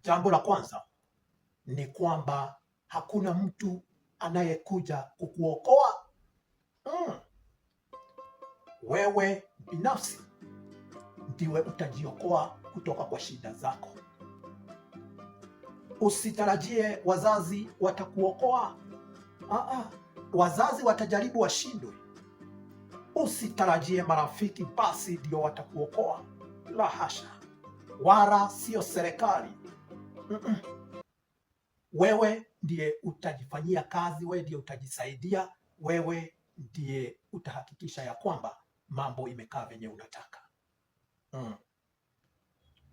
Jambo la kwanza ni kwamba hakuna mtu anayekuja kukuokoa. Wewe binafsi ndiwe utajiokoa kutoka kwa shida zako. Usitarajie wazazi watakuokoa. Wazazi watajaribu washindwe. Usitarajie marafiki basi ndio watakuokoa. La hasha. Wala sio serikali. Wewe ndiye utajifanyia kazi, wewe ndiye utajisaidia, wewe ndiye utahakikisha ya kwamba mambo imekaa venye unataka.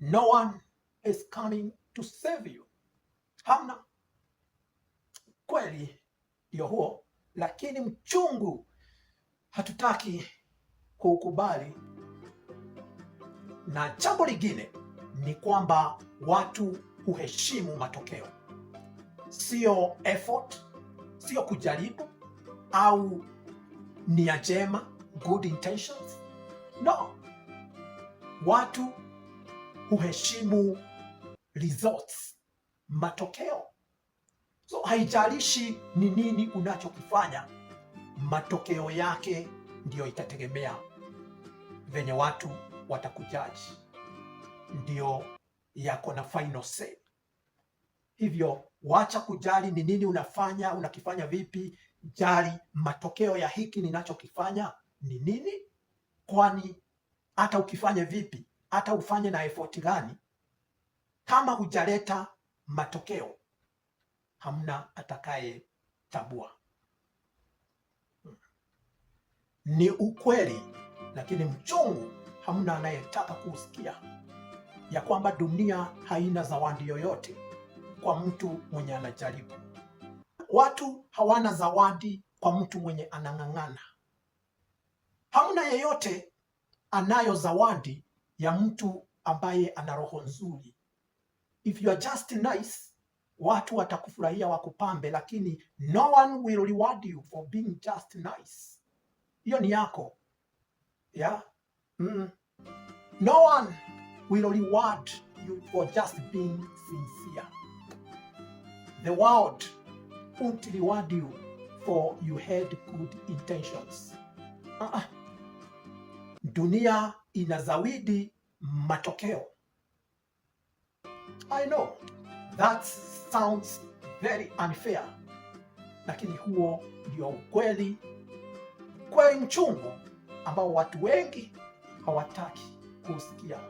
No one is coming to save you. Hamna. Kweli ndio huo, lakini mchungu hatutaki kuukubali. Na jambo lingine ni kwamba watu huheshimu matokeo, sio effort, sio kujaribu au nia njema, good intentions. No, watu huheshimu results, matokeo. So haijalishi ni nini unachokifanya, matokeo yake ndio itategemea venye watu watakujaji, ndio yako na final say. Hivyo wacha kujali ni nini unafanya, unakifanya vipi, jali matokeo ya hiki ninachokifanya ni nini, kwani hata ukifanya vipi, hata ufanye na effort gani, kama hujaleta matokeo, hamna atakaye tabua. Ni ukweli, lakini mchungu hamna anayetaka kusikia, ya kwamba dunia haina zawadi yoyote kwa mtu mwenye anajaribu. Watu hawana zawadi kwa mtu mwenye anang'ang'ana. Hamna yeyote anayo zawadi ya mtu ambaye ana roho nzuri. If you are just nice, watu watakufurahia wakupambe, lakini no one will reward you for being just nice. Hiyo ni yako. Yeah? No one will reward you for just being sincere. The world won't reward you for you had good intentions. Dunia inazawidi matokeo. I know that sounds very unfair, lakini huo ndio ukweli, kweli mchungu ambao watu wengi hawataki kusikia.